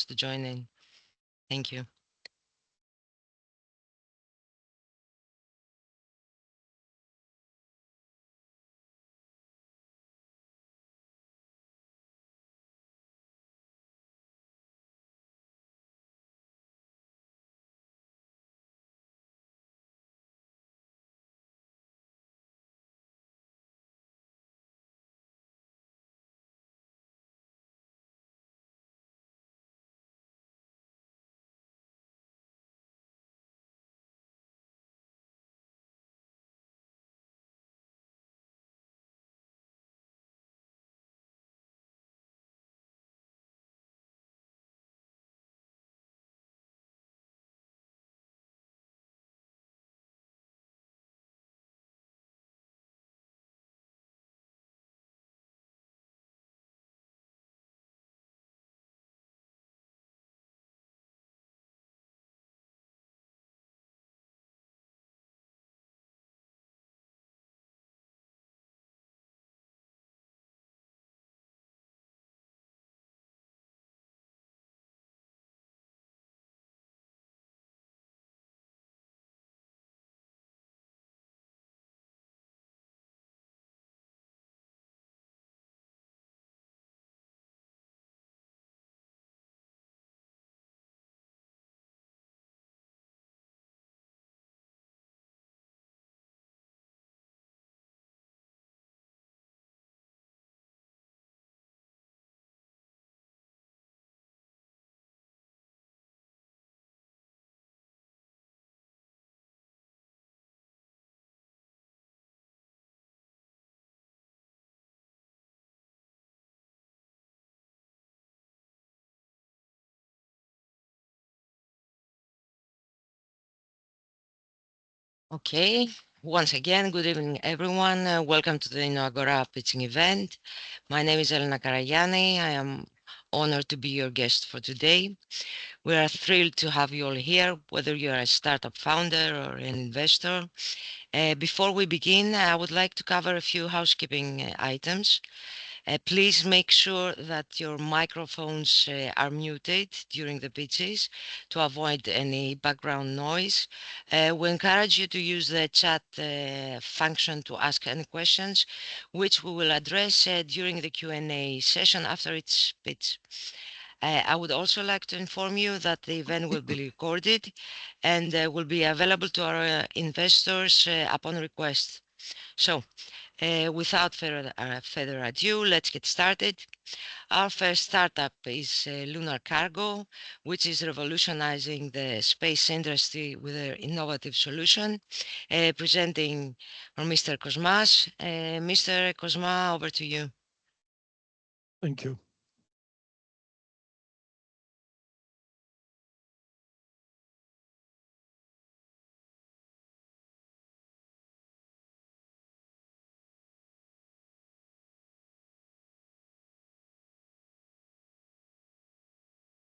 wants to join in. Thank you. Okay, once again, good evening, everyone. Welcome to the InnoAgora pitching event. My name is Elena Karayani. I am honored to be your guest for today. We are thrilled to have you all here, whether you are a startup founder or an investor. Before we begin, I would like to cover a few housekeeping items. Please make sure that your microphones are muted during the pitches to avoid any background noise. We encourage you to use the chat function to ask any questions, which we will address during the Q&A session after each pitch. I would also like to inform you that the event will be recorded and will be available to our investors upon request. So, without further ado, let's get started. Our first startup is Lunar Cargo, which is revolutionizing the space industry with their innovative solution. Presenting from Mr. Kosmas. Mr. Kosma, over to you. Thank you.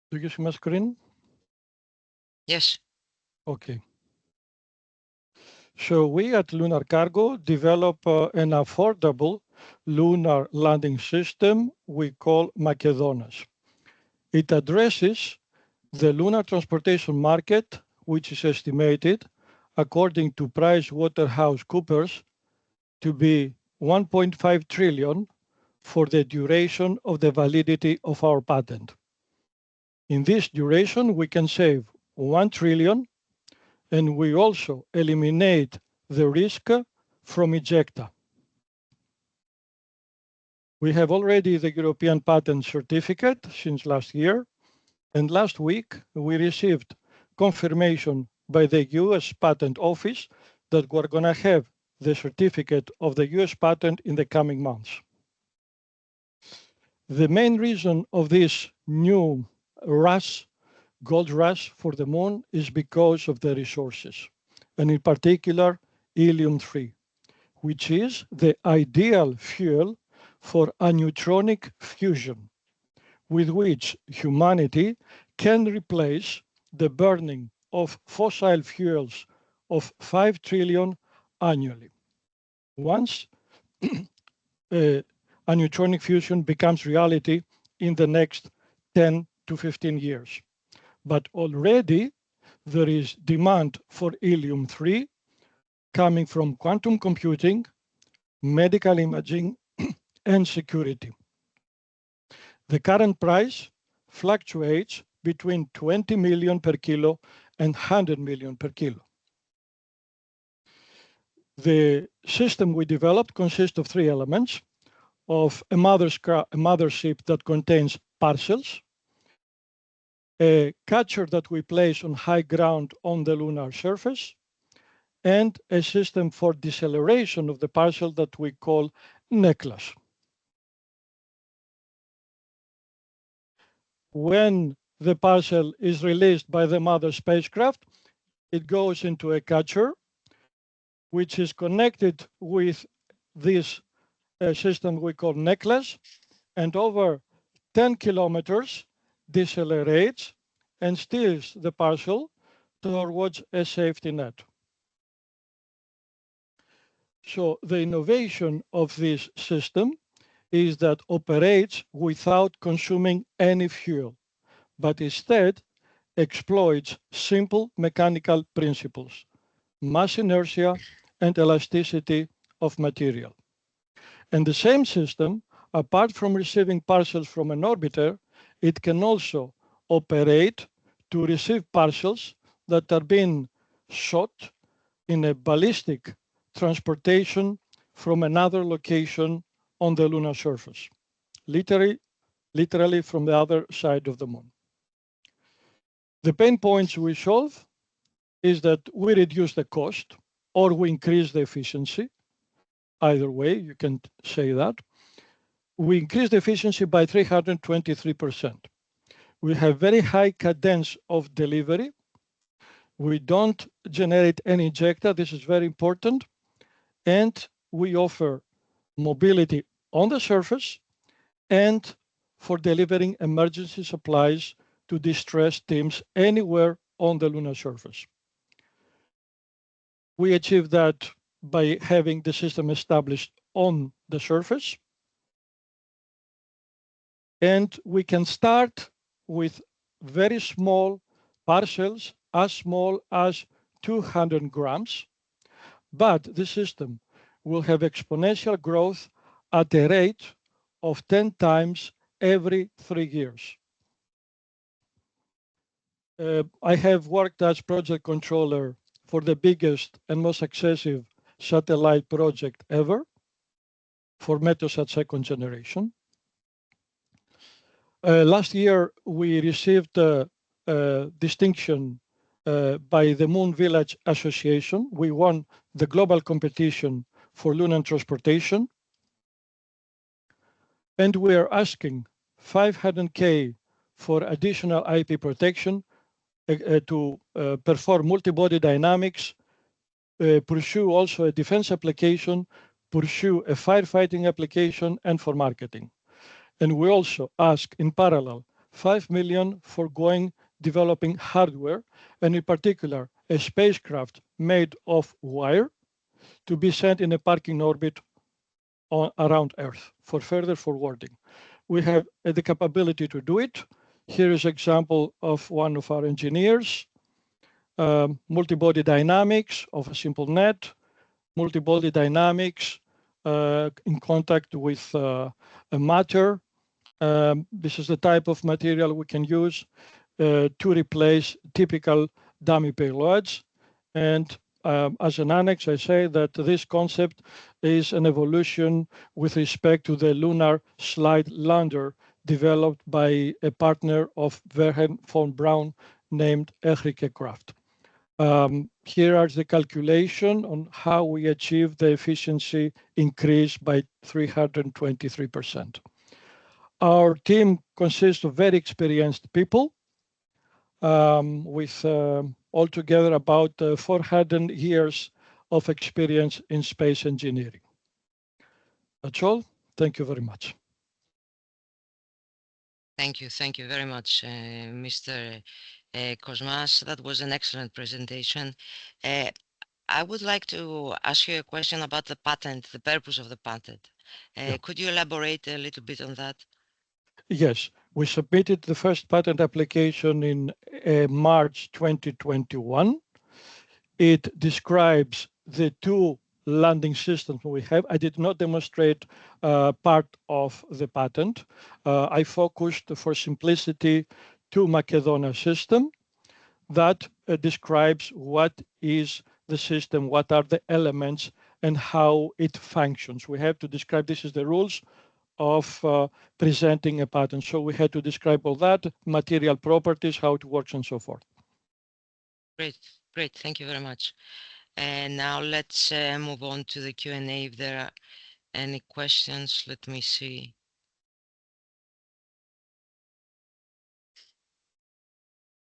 Do you see my screen? Yes. Okay. So we at Lunar Cargo develop an affordable lunar landing system we call Makedonas. It addresses the lunar transportation market, which is estimated, according to PricewaterhouseCoopers, to be 1.5 trillion for the duration of the validity of our patent. In this duration, we can save 1 trillion, and we also eliminate the risk from ejecta. We have already the European patent certificate since last year, and last week we received confirmation by the US Patent Office that we're going to have the certificate of the US patent in the coming months. The main reason of this new rush, gold rush for the moon, is because of the resources, and in particular, helium-3, which is the ideal fuel for aneutronic fusion, with which humanity can replace the burning of fossil fuels of 5 trillion annually. Once aneutronic fusion becomes reality in the next 10 to 15 years. But already there is demand for helium-3 coming from quantum computing, medical imaging, and security. The current price fluctuates between 20 million per kilo and 100 million per kilo. The system we developed consists of three elements: of a mothership that contains parcels, a catcher that we place on high ground on the lunar surface, and a system for deceleration of the parcel that we call necklace. When the parcel is released by the mother spacecraft, it goes into a catcher, which is connected with this system we call necklace, and over 10 kilometers decelerates and steers the parcel towards a safety net. So the innovation of this system is that operates without consuming any fuel, but instead exploits simple mechanical principles: mass inertia and elasticity of material. And the same system, apart from receiving parcels from an orbiter, it can also operate to receive parcels that are being shot in a ballistic transportation from another location on the lunar surface, literally from the other side of the moon. The pain points we solve is that we reduce the cost or we increase the efficiency. Either way, you can say that. We increase the efficiency by 323%. We have very high cadence of delivery. We don't generate any ejecta. This is very important. And we offer mobility on the surface and for delivering emergency supplies to distressed teams anywhere on the lunar surface. We achieve that by having the system established on the surface. And we can start with very small parcels, as small as 200 grams, but the system will have exponential growth at a rate of 10 times every 3 years. I have worked as project controller for the biggest and most successful satellite project ever for Meteosat second generation. Last year, we received a distinction by the Moon Village Association. We won the global competition for lunar transportation. And we are asking 500K for additional IP protection to perform multi-body dynamics, pursue also a defense application, pursue a firefighting application, and for marketing. And we also ask in parallel 5 million for developing hardware, and in particular, a spacecraft made of wire to be sent in a parking orbit around Earth for further forwarding. We have the capability to do it. Here is an example of one of our engineers, multi-body dynamics of a simple net, multi-body dynamics in contact with a matter. This is the type of material we can use to replace typical dummy payloads. And as an annex, I say that this concept is an evolution with respect to the Lunar Slide Lander developed by a partner of Verheyen von Braun named Elrike Kraft. Here are the calculation on how we achieve the efficiency increase by 323%. Our team consists of very experienced people with altogether about 400 years of experience in space engineering. That's all. Thank you very much. Thank you very much, Mr. Kosmas. That was an excellent presentation. I would like to ask you a question about the patent, the purpose of the patent. Yeah. Could you elaborate a little bit on that? Yes, We submitted the first patent application in March 2021. It describes the two landing systems we have. I did not demonstrate part of the patent. I focused for simplicity to Macedonia system that describes what is the system, what are the elements, and how it functions. We have to describe, this is the rules of presenting a patent. So we had to describe all that, material properties, how it works, and so forth. Great, great. Thank you very much. And now let's move on to the Q&A. If there are any questions, let me see.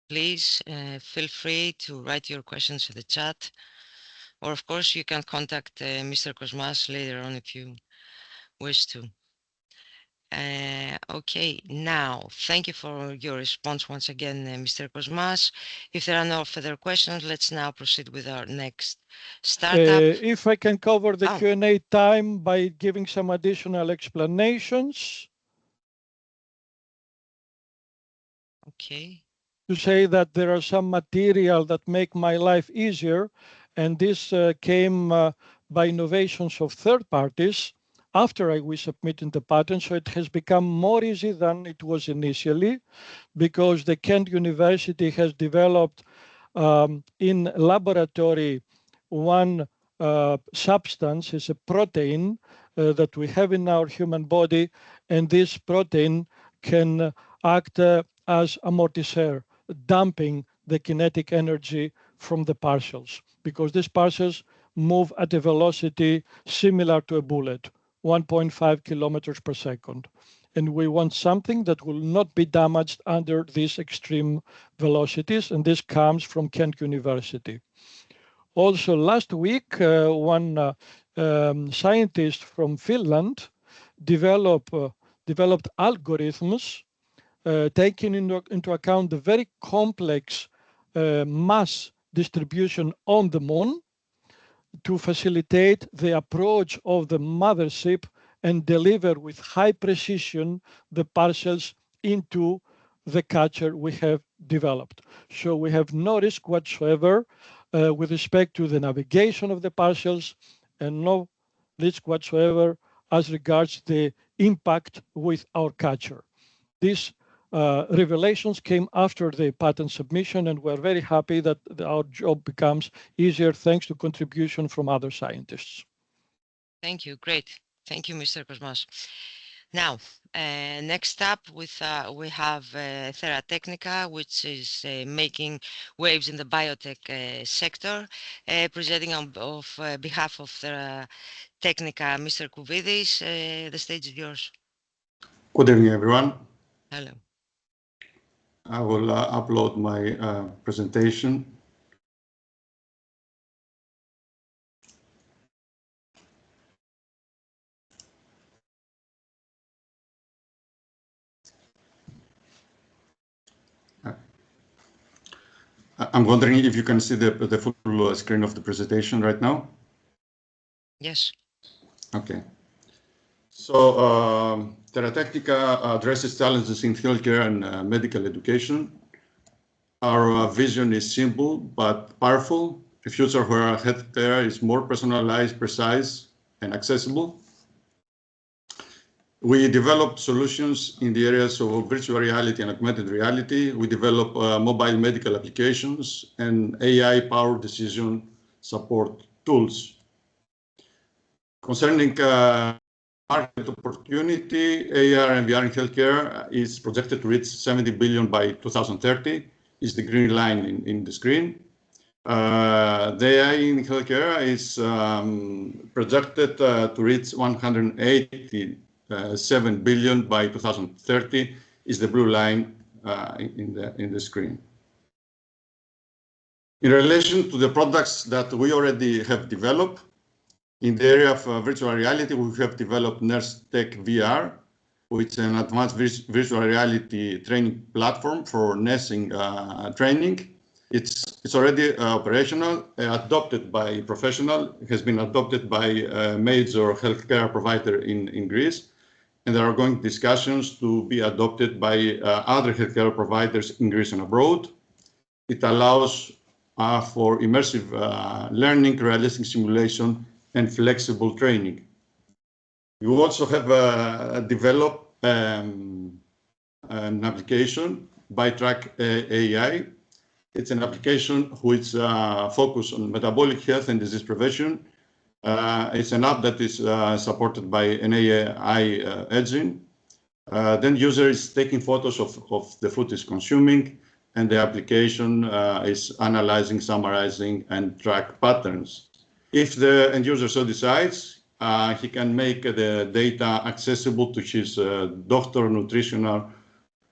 Please feel free to write your questions in the chat, or of course you can contact Mr. Kosmas later on if you wish to. Okay, now thank you for your response once again, Mr. Kosmas. If there are no further questions, let's now proceed with our next startup. If I can cover the Q&A time by giving some additional explanations. Okay. To say that there are some material that make my life easier, and this came by innovations of third parties after we submitted the patent, so it has become more easy than it was initially, because the Kent University has developed in laboratory one substance, is a protein that we have in our human body, and this protein can act as amortisseur, dumping the kinetic energy from the parcels, because these parcels move at a velocity similar to a bullet, 1.5 kilometers per second. And we want something that will not be damaged under these extreme velocities, and this comes from Kent University. Also, last week, one scientist from Finland developed algorithms taking into account the very complex mass distribution on the moon to facilitate the approach of the mothership and deliver with high precision the parcels into the catcher we have developed. So we have no risk whatsoever with respect to the navigation of the parcels, and no risk whatsoever as regards the impact with our catcher. These revelations came after the patent submission, and we're very happy that our job becomes easier thanks to contribution from other scientists. Thank you. Great. Thank you, Mr. Kosmas. Now, next up we have Theratechnica, which is making waves in the biotech sector. Presenting on behalf of Theratechnica, Mr. Kouvidis, the stage is yours. Good evening, everyone. Hello. I will upload my presentation. I'm wondering if you can see the full screen of the presentation right now. Yes. Okay. So Theratechnica addresses challenges in healthcare and medical education. Our vision is simple but powerful, a future where healthcare is more personalized, precise, and accessible. We develop solutions in the areas of virtual reality and augmented reality. We develop mobile medical applications and AI-powered decision support tools. Concerning market opportunity, AR and VR in healthcare is projected to reach 70 billion by 2030, is the green line in the screen. The AI in healthcare is projected to reach 187 billion by 2030, is the blue line in the screen. In relation to the products that we already have developed, in the area of virtual reality, we have developed Nurse Tech VR, which is an advanced virtual reality training platform for nursing training. It's already operational, adopted by professional. It has been adopted by a major healthcare provider in Greece. and there are ongoing discussions to be adopted by other healthcare providers in Greece and abroad. It allows for immersive learning, realistic simulation, and flexible training. We also have developed an application by Track AI. It's an application which focuses on metabolic health and disease prevention. It's an app that is supported by an AI engine. Then user is taking photos of the food is consuming, and the application is analyzing, summarizing, and track patterns. If the end user so decides, he can make the data accessible to his doctor, nutritional,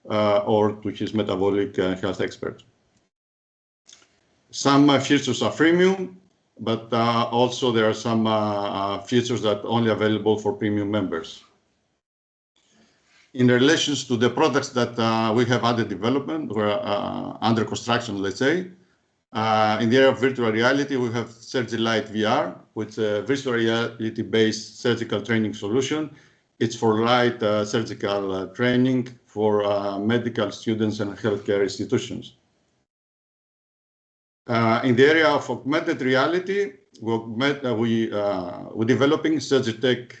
or to his metabolic health expert. Some features are freemium, but also there are some features that are only available for premium members. In relation to the products that we have under development or under construction, let's say, in the area of virtual reality, we have SurgiLite VR, which is a virtual reality-based surgical training solution. It's for light surgical training for medical students and healthcare institutions. In the area of augmented reality, we're developing SurgiTech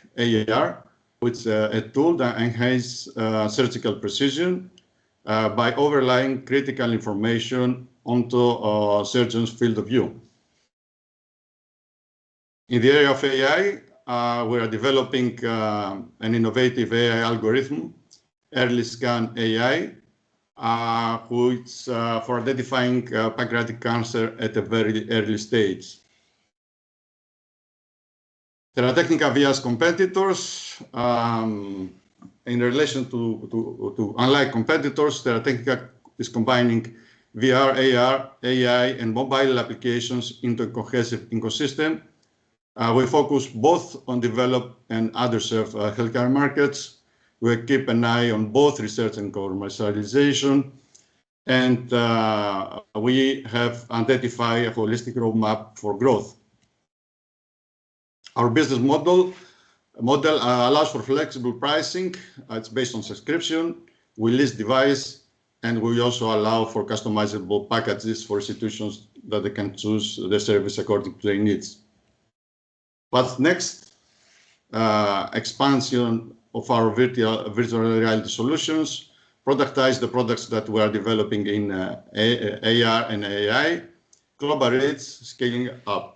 AR, which is a tool that enhances surgical precision by overlaying critical information onto a surgeon's field of view. In the area of AI, we are developing an innovative AI algorithm, Early Scan AI, which for identifying pancreatic cancer at a very early stage. Theratechnica VR's competitors, in relation to unlike competitors, Theratechnica is combining VR, AR, AI, and mobile applications into a cohesive ecosystem. We focus both on developed and underserved healthcare markets. We keep an eye on both research and commercialization, and we have identified a holistic roadmap for growth. Our business model allows for flexible pricing. It's based on subscription. We list device, and we also allow for customizable packages for institutions that they can choose the service according to their needs. What's next? Expansion of our virtual reality solutions, productize the products that we are developing in AR and AI, global rates, scaling up.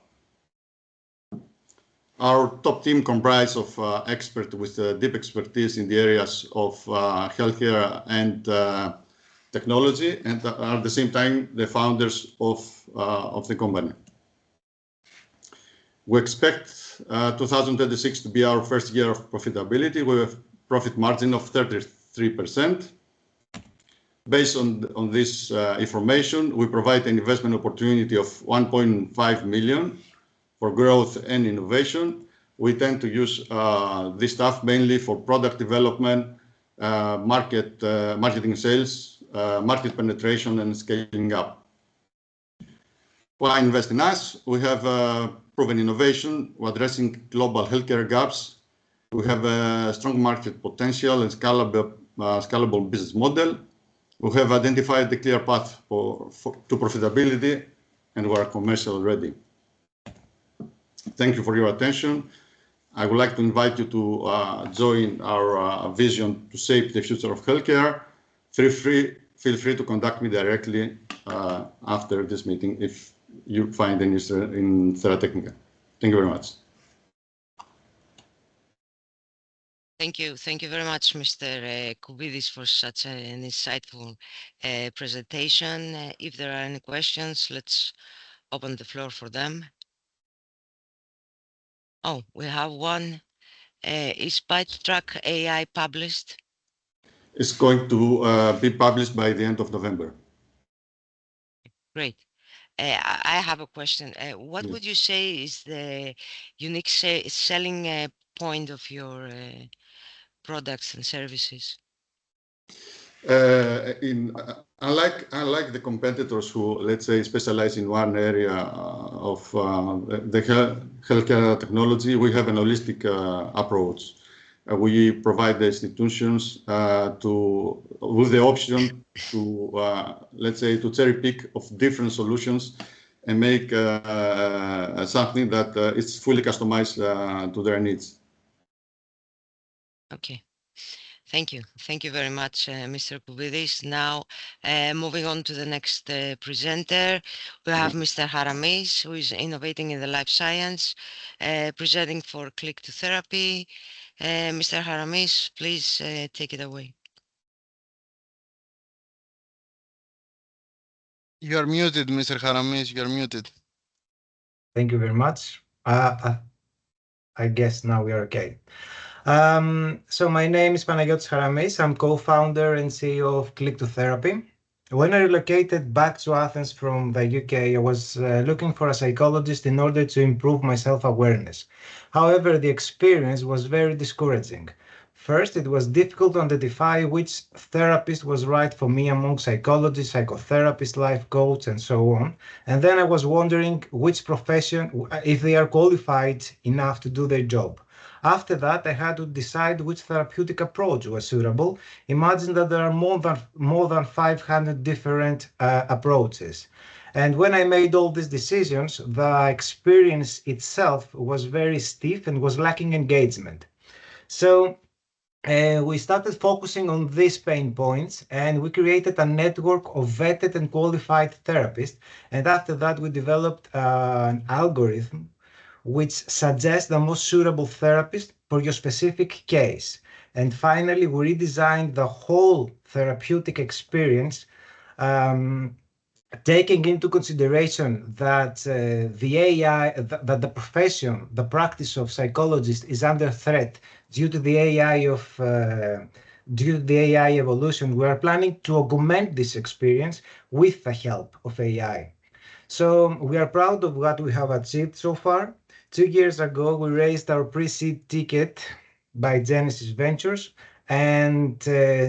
Our top team comprises of experts with deep expertise in the areas of healthcare and technology, and are at the same time the founders of the company. We expect 2026 to be our first year of profitability with profit margin of 33%. Based on this information, we provide an investment opportunity of 1.5 million for growth and innovation. We tend to use this stuff mainly for product development, marketing sales, market penetration, and scaling up. Why invest in us? We have proven innovation. We're addressing global healthcare gaps. We have a strong market potential and scalable business model. We have identified the clear path to profitability, and we are commercial ready. Thank you for your attention. I would like to invite you to join our vision to shape the future of healthcare. Feel free to contact me directly after this meeting if you find an interest in Theratechnica. Thank you very much. Thank you. Thank you very much, Mr. Koubidis, for such an insightful presentation. If there are any questions, let's open the floor for them. Oh, we have one. Is BiteTrack AI published? It's going to be published by the end of November. Great. I have a question. What would you say is the unique selling point of your products and services? Unlike the competitors who, let's say, specialize in one area of the healthcare technology, we have an holistic approach. we provide the institutions with the option to, let's say, to cherry pick of different solutions and make something that is fully customized to their needs. Okay. Thank you. Thank you very much, Mr. Kouvidis. Now, moving on to the next presenter, we have Mr. Haramis, who is innovating in the life science, presenting for Click to Therapy. Mr. Haramis, please take it away. You are muted, Mr. Haramis. You are muted. Thank you very much. I guess now we are okay. So my name is Panagiotis Haramis. I'm co-founder and CEO of Click to Therapy. When I relocated back to Athens from the UK, I was looking for a psychologist in order to improve my self-awareness. However, the experience was very discouraging. First, it was difficult to identify which therapist was right for me among psychologists, psychotherapists, life coach, and so on. And then I was wondering which profession, if they are qualified enough to do their job. After that, I had to decide which therapeutic approach was suitable. Imagine that there are more than 500 different approaches. And when I made all these decisions, the experience itself was very stiff and was lacking engagement. So we started focusing on these pain points, and we created a network of vetted and qualified therapists. And after that, we developed an algorithm which suggests the most suitable therapist for your specific case. And finally, we redesigned the whole therapeutic experience, taking into consideration that the AI, that the profession, the practice of psychologist is under threat due to the AI evolution. We are planning to augment this experience with the help of AI. So we are proud of what we have achieved so far. 2 years ago, we raised our pre-seed ticket by Genesis Ventures, and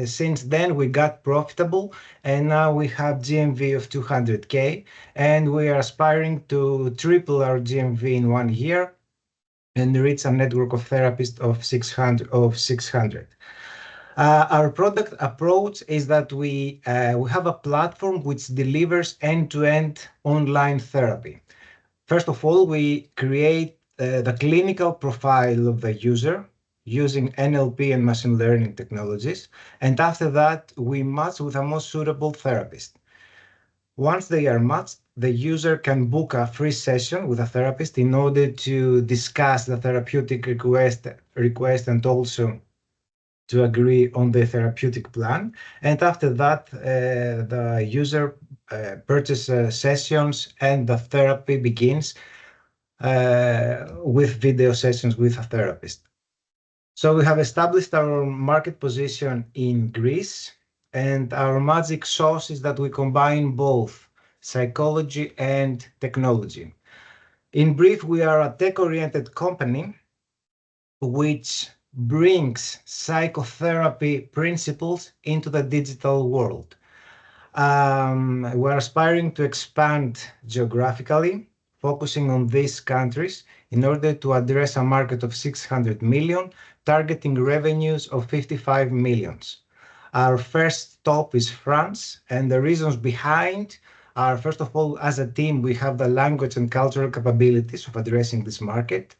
since then we got profitable, and now we have GMV of 200K, and we are aspiring to triple our GMV in 1 year and reach a network of therapists of 600. Our product approach is that we have a platform which delivers end-to-end online therapy. First of all, we create the clinical profile of the user using NLP and machine learning technologies. And after that, we match with the most suitable therapist. Once they are matched, the user can book a free session with a therapist in order to discuss the therapeutic request and also to agree on the therapeutic plan. And after that, the user purchases sessions and the therapy begins with video sessions with a therapist. So we have established our market position in Greece, and our magic sauce is that we combine both psychology and technology. In brief, we are a tech-oriented company which brings psychotherapy principles into the digital world. We're aspiring to expand geographically, focusing on these countries in order to address a market of 600 million, targeting revenues of 55 millions. Our first stop is France, and the reasons behind are, first of all, as a team, we have the language and cultural capabilities of addressing this market.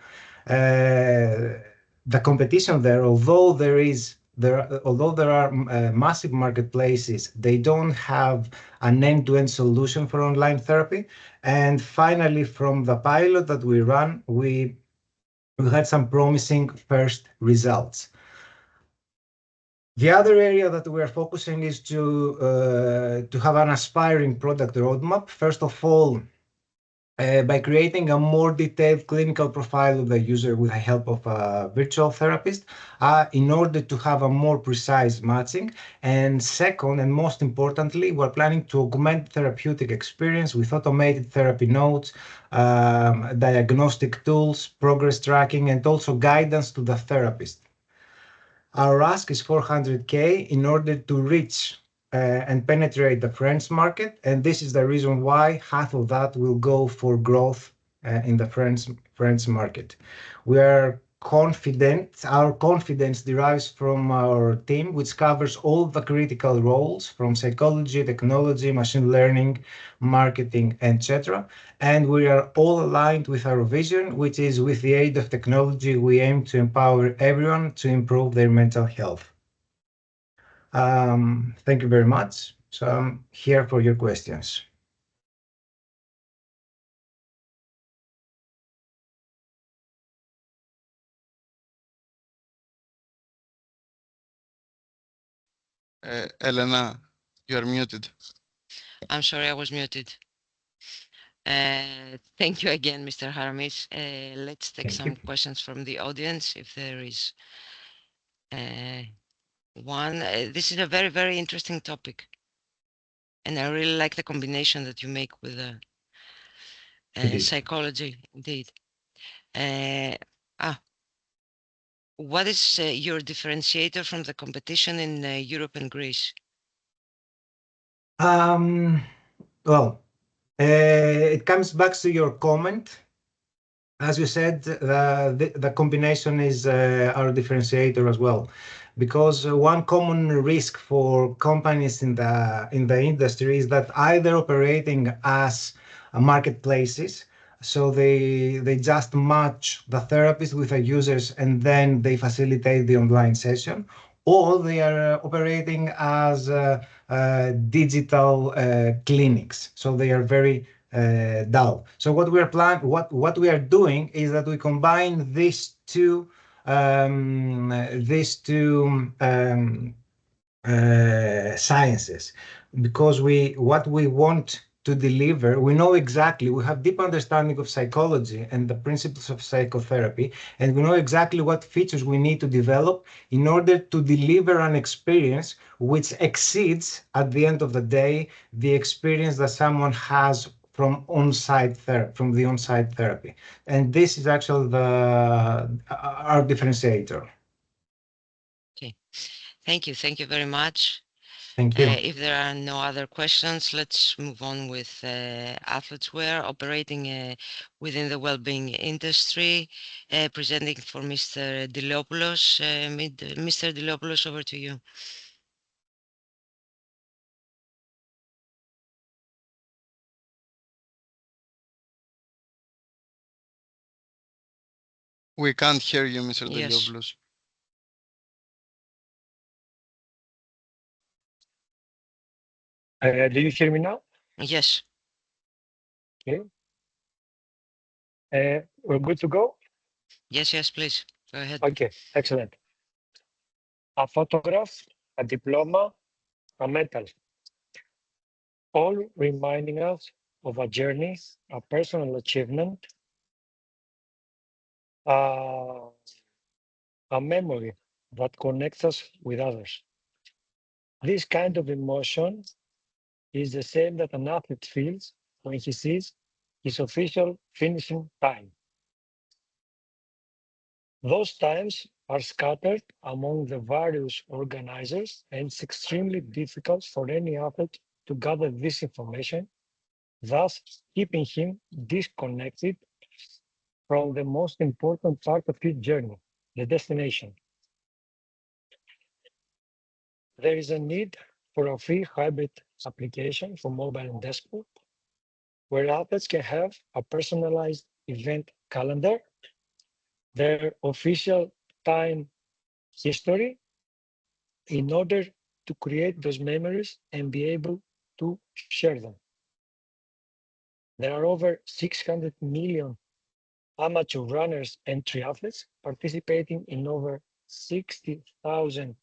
The competition there, although there are massive marketplaces, they don't have an end-to-end solution for online therapy. And finally, from the pilot that we ran, we had some promising first results. The other area that we are focusing is to have an aspiring product roadmap. First of all, by creating a more detailed clinical profile of the user with the help of a virtual therapist in order to have a more precise matching. And second, and most importantly, we're planning to augment therapeutic experience with automated therapy notes, diagnostic tools, progress tracking, and also guidance to the therapist. Our ask is 400K in order to reach and penetrate the French market. And this is the reason why half of that will go for growth in the French market. We are our confidence derives from our team, which covers all the critical roles from psychology, technology, machine learning, marketing, etc. And we are all aligned with our vision, which is with the aid of technology, we aim to empower everyone to improve their mental health. Thank you very much. So I'm here for your questions. Elena, you are muted. I'm sorry, I was muted. Thank you again, Mr. Haramis. Let's take Thank some you. questions from the audience, if there is one. This is a very, very interesting topic, and I really like the combination that you make with Indeed. psychology, indeed. What is your differentiator from the competition in Europe and Greece? Well, it comes back to your comment. As you said, the combination is our differentiator as well, because one common risk for companies in the industry is that either operating as marketplaces, so they just match the therapist with the users and then they facilitate the online session, or they are operating as digital clinics, so they are very dull. So what we are doing is that we combine these two sciences, because what we want to deliver, we know exactly, we have deep understanding of psychology and the principles of psychotherapy, and we know exactly what features we need to develop in order to deliver an experience which exceeds, at the end of the day, the experience that someone has from the on-site therapy. And this is actually our differentiator. Okay, thank you very much. Thank you. If there are no other questions, let's move on with athletes wear operating within the well-being industry. Presenting for Mr. Dilopoulos. Mr. Dilopoulos, over to you. We can't hear you, Mr. Yes. Deliopoulos. Do you hear me now? Yes. Okay. We're good to go? Yes, please. Go ahead. Okay, excellent. A photograph, a diploma, a medal, all reminding us of a journey, a personal achievement, uh, a memory that connects us with others. This kind of emotion is the same that an athlete feels when he sees his official finishing time. Those times are scattered among the various organizers, and it's extremely difficult for any athlete to gather this information, thus keeping him disconnected from the most important part of his journey, the destination. There is a need for a free hybrid application for mobile and desktop, where athletes can have a personalized event calendar, their official time history, in order to create those memories and be able to share them. There are over 600 million amateur runners and triathletes participating in over 60,000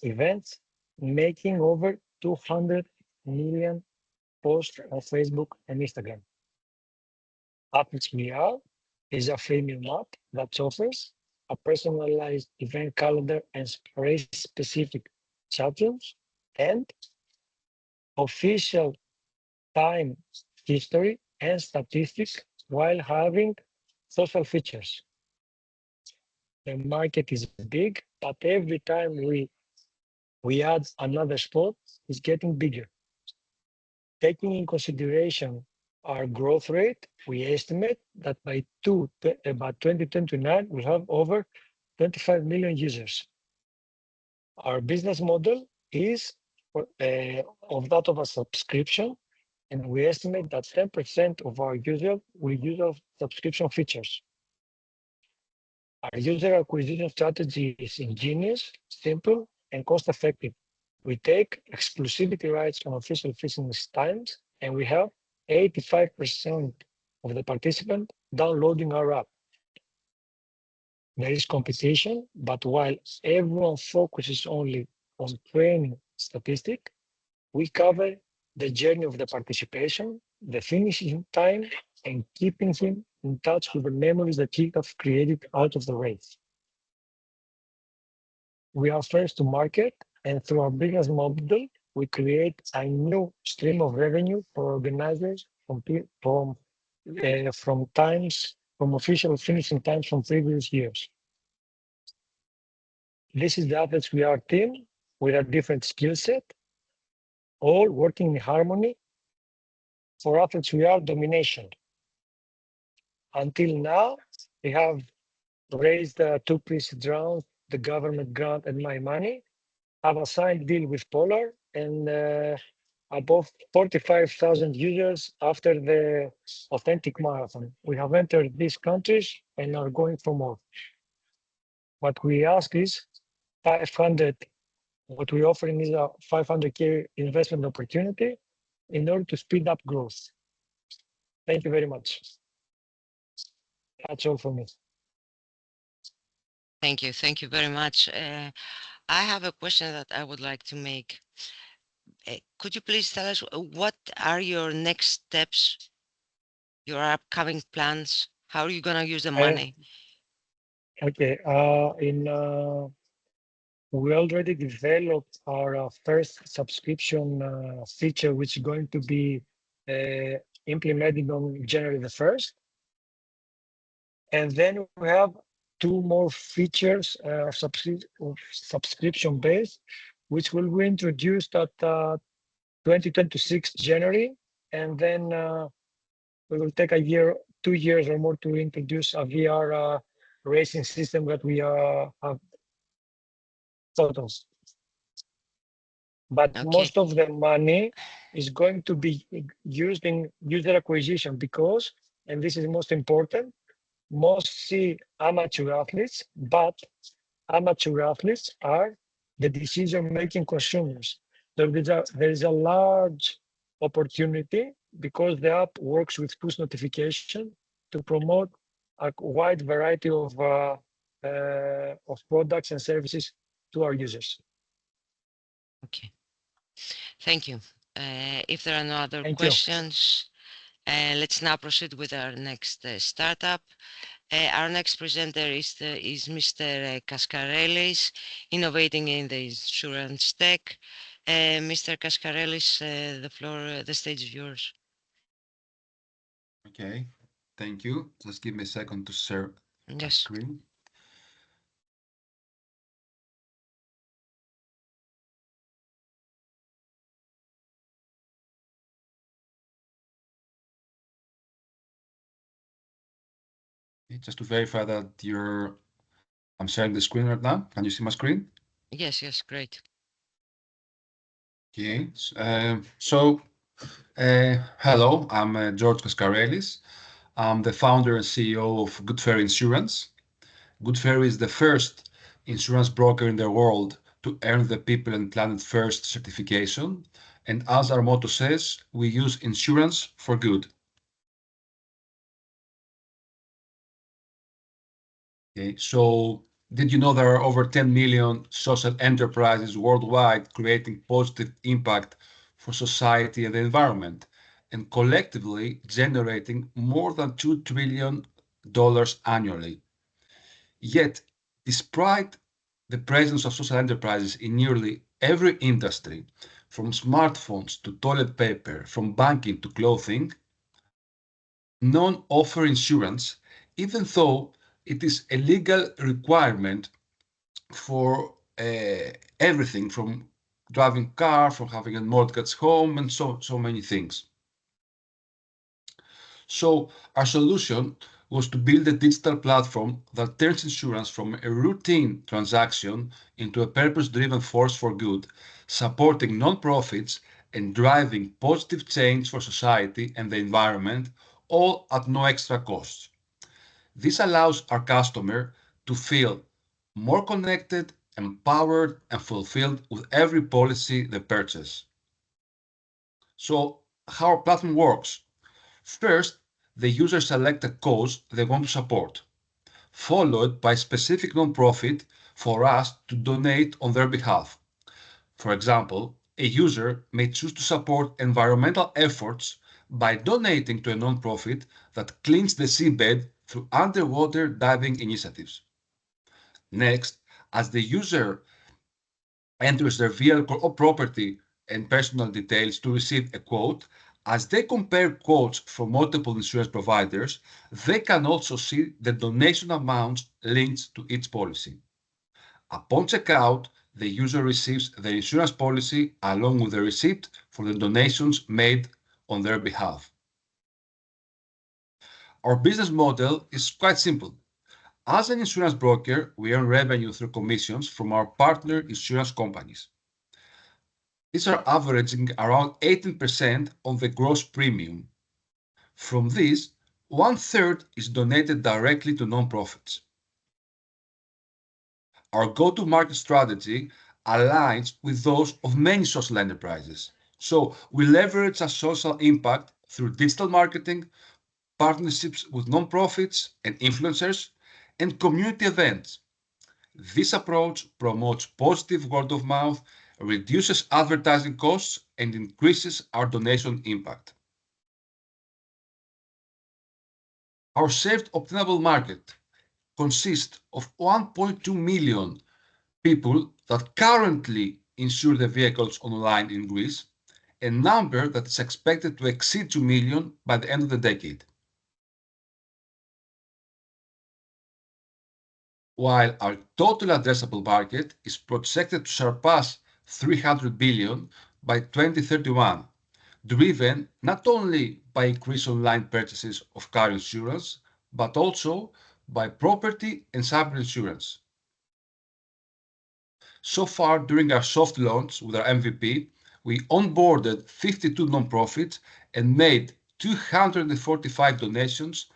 events, making over 200 million posts on Facebook and Instagram. Athletes VR is a freemium app that offers a personalized event calendar and race-specific chat rooms and official time history and statistics while having social features. The market is big, but every time we add another sport, it's getting bigger. Taking in consideration our growth rate, we estimate that by about 2029, we'll have over 25 million users. Our business model is of that of a subscription, and we estimate that 10% of our users will use our subscription features. Our user acquisition strategy is ingenious, simple, and cost-effective. We take exclusivity rights on official fishing times, and we have 85% of the participants downloading our app. There is competition, but while everyone focuses only on training statistic, we cover the journey of the participation, the finishing time, and keeping him in touch with the memories that he have created out of the race. We are first to market, and through our business model, we create a new stream of revenue for organizers from official finishing times from previous years. This is the Athletes We Are team with a different skill set, all working in harmony for Athletes We Are domination. Until now, we have raised two pre-seed rounds, the government grant and my money, have a signed deal with Polar, and above 45,000 users after the authentic marathon. We have entered these countries and are going for more. What we ask is 500, what we're offering is a 500K investment opportunity in order to speed up growth. Thank you very much. That's all for me. Thank you. Thank you very much. I have a question that I would like to make. Could you please tell us what are your next steps, your upcoming plans? How are you going to use the money? Okay. We already developed our first subscription feature, which is going to be implemented on January the 1st. And then we have two more features subscription based, which will be introduced at 2026 January. And then we will take 2 years or more to introduce a VR racing system that we have thought of. But most of the money is going to be used in user acquisition because, and this is most important, most see amateur athletes, but amateur athletes are the decision-making consumers. So there is a large opportunity because the app works with push notification to promote a wide variety of products and services to our users. Okay. Thank you. If there are no other questions, let's now proceed with our next startup. Our next presenter is Mr. Kaskarellis, innovating in the insurance tech. Mr. Kaskarellis, the stage is yours. Okay, thank you. Just give me a second to share the screen. Just to verify that I'm sharing the screen right now. Can you see my screen? Yes, great. Okay, hello, I'm George Kaskarellis. I'm the founder and CEO of Good Fairy Insurance. Good Fairy is the first insurance broker in the world to earn the People and Planet First certification. And as our motto says, we use insurance for good. Okay, so did you know there are over 10 million social enterprises worldwide creating positive impact for society and the environment, and collectively generating more than $2 trillion annually? Yet, despite the presence of social enterprises in nearly every industry, from smartphones to toilet paper, from banking to clothing, none offer insurance, even though it is a legal requirement for everything, from driving car, from having a mortgage home, and so many things. So our solution was to build a digital platform that turns insurance from a routine transaction into a purpose-driven force for good, supporting non-profits and driving positive change for society and the environment, all at no extra cost. This allows our customer to feel more connected, empowered, and fulfilled with every policy they purchase. So, how our platform works. First, the user select a cause they want to support, followed by a specific nonprofit for us to donate on their behalf. For example, a user may choose to support environmental efforts by donating to a nonprofit that cleans the seabed through underwater diving initiatives. Next, as the user enters their vehicle or property and personal details to receive a quote, as they compare quotes from multiple insurance providers, they can also see the donation amounts linked to each policy. Upon checkout, the user receives the insurance policy along with the receipt for the donations made on their behalf. Our business model is quite simple. As an insurance broker, we earn revenue through commissions from our partner insurance companies. These are averaging around 18% on the gross premium. From this, one third is donated directly to nonprofits. Our go-to-market strategy aligns with those of many social enterprises. So we leverage our social impact through digital marketing, partnerships with nonprofits and influencers, and community events. This approach promotes positive word of mouth, reduces advertising costs, and increases our donation impact. Our served obtainable market consists of 1.2 million people that currently insure their vehicles online in Greece, a number that is expected to exceed 2 million by the end of the decade. While our total addressable market is projected to surpass 300 billion by 2031, driven not only by increased online purchases of car insurance, but also by property and cyber insurance. So far, during our soft launch with our MVP, we onboarded 52 nonprofits and made 245 donations,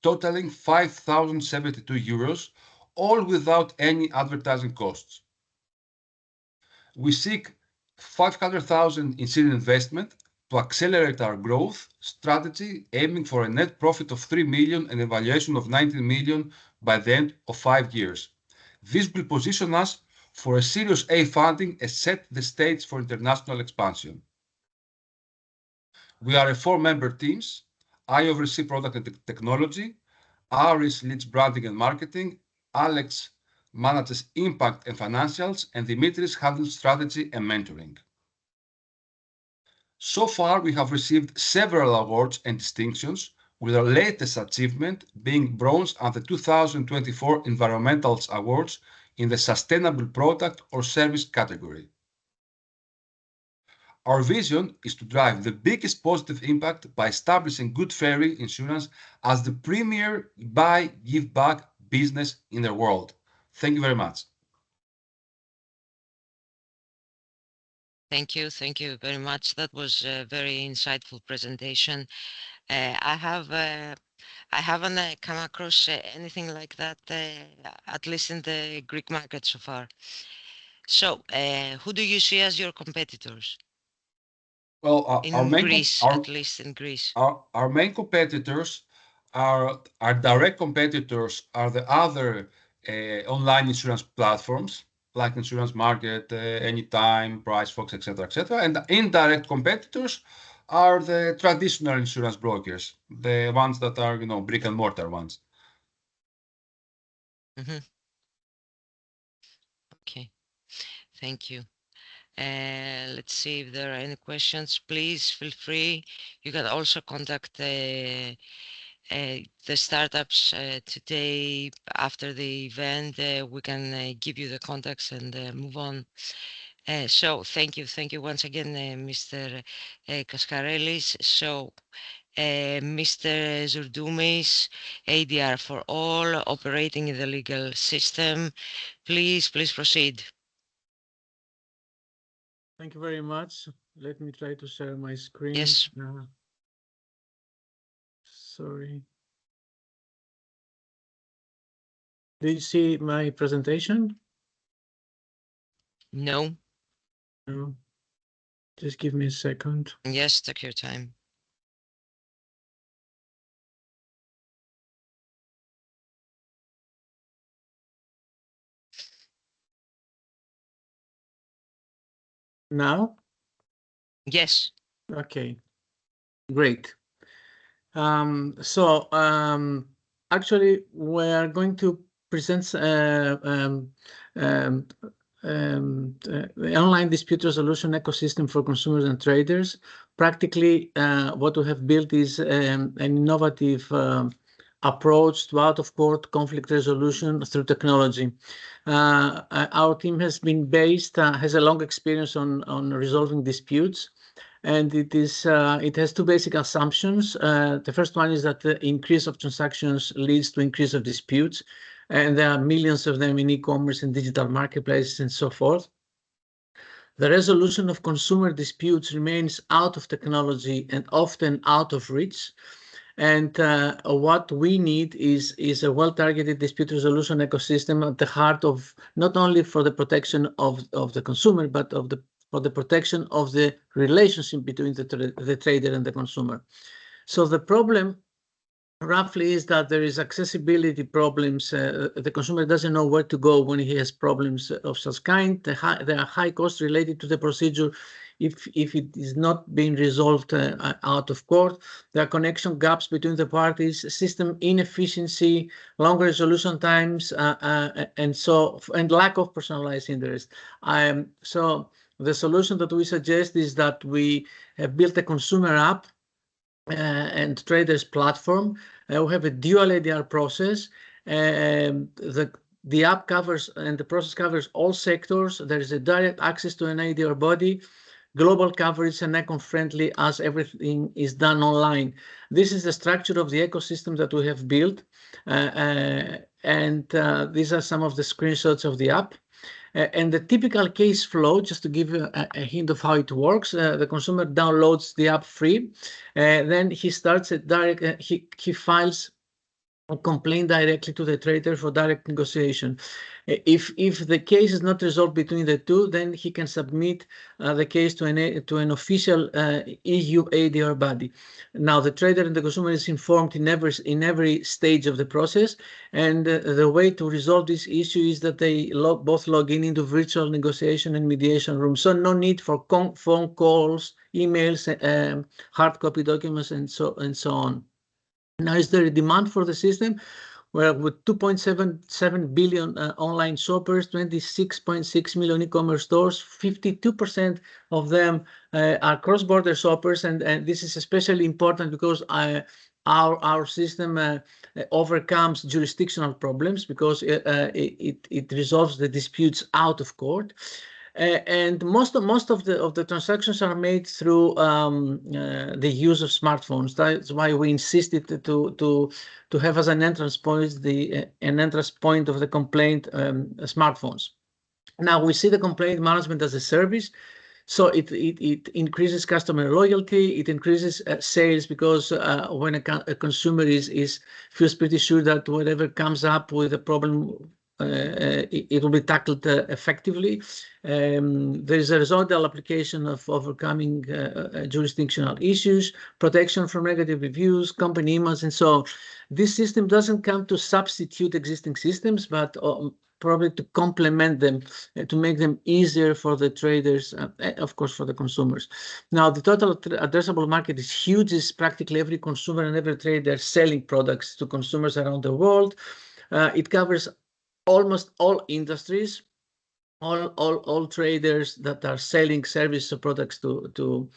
totaling 5,072 euros, all without any advertising costs. We seek 500,000 in seed investment to accelerate our growth strategy, aiming for a net profit of 3 million and a valuation of 19 million by the end of 5 years. This will position us for a Series A funding and set the stage for international expansion. We are a 4-member teams. I oversee product and technology. Aris leads branding and marketing. Alex manages impact and financials, and Dimitris handles strategy and mentoring. So far, we have received several awards and distinctions, with our latest achievement being bronze at the 2024 Environmentals Awards in the Sustainable Product or Service category. Our vision is to drive the biggest positive impact by establishing good ferry insurance as the premier buy, give back business in the world. Thank you very much. Thank you very much. That was a very insightful presentation. I haven't come across anything like that, at least in the Greek market so far. So, who do you see as your competitors Well, in Greece, at least in Greece? our main competitors are our direct competitors are the other online insurance platforms like Insurance Market, Anytime, PriceFox, etc., etc. And the indirect competitors are the traditional insurance brokers, the ones that are, brick and mortar ones. Okay, thank you. Let's see if there are any questions. Please feel free. You can also contact the startups today after the event. We can give you the contacts and move on. So thank you once again, Mr. Kaskarelis. So Mr. Zourdoumis, ADR for all, operating in the legal system. Please proceed. Thank you very much. Let me try to share my screen. Yes. Sorry. Do you see my presentation? No. No. Just give me a second. Yes, take your time. Now? Yes. Okay, great. Actually, we are going to present the online dispute resolution ecosystem for consumers and traders. Practically, what we have built is an innovative approach to out-of-court conflict resolution through technology. Our team has been based, has a long experience on resolving disputes. And it has two basic assumptions. The first one is that the increase of transactions leads to increase of disputes, and there are millions of them in e-commerce and digital marketplaces and so forth. The resolution of consumer disputes remains out of technology and often out of reach. And what we need is a well-targeted dispute resolution ecosystem at the heart of not only for the protection of the consumer, but for the protection of the relationship between the trader and the consumer. So the problem roughly is that there is accessibility problems. The consumer doesn't know where to go when he has problems of such kind. There are high costs related to the procedure if it is not being resolved out of court. There are connection gaps between the parties, system inefficiency, longer resolution times, and lack of personalized interest. So the solution that we suggest is that we have built a consumer app and traders platform. We have a dual ADR process. The app covers and the process covers all sectors. There is a direct access to an ADR body, global coverage, and icon-friendly as everything is done online. This is the structure of the ecosystem that we have built. These are some of the screenshots of the app. And the typical case flow, just to give you a hint of how it works, the consumer downloads the app free. Then he starts a direct, he files a complaint directly to the trader for direct negotiation. If the case is not resolved between the two, then he can submit the case to an official EU ADR body. Now, the trader and the consumer is informed in every stage of the process, and the way to resolve this issue is that they both log in into virtual negotiation and mediation rooms. So no need for phone calls, emails, hard copy documents, and so on. Now, is there a demand for the system? Well, with 2.77 billion online shoppers, 26.6 million e-commerce stores, 52% of them are cross-border shoppers, and this is especially important because our system overcomes jurisdictional problems because it resolves the disputes out of court. And most of the transactions are made through the use of smartphones. That's why we insisted to have as an entrance point of the complaint smartphones. Now we see the complaint management as a service. So it increases customer loyalty, it increases sales because when a consumer feels pretty sure that whatever comes up with a problem, it will be tackled effectively. There is a horizontal application of overcoming jurisdictional issues, protection from negative reviews, company emails, and so this system doesn't come to substitute existing systems, but probably to complement them, to make them easier for the traders, of course, for the consumers. Now, the total addressable market is huge. It's practically every consumer and every trader selling products to consumers around the world. It covers almost all industries, all traders that are selling services or products to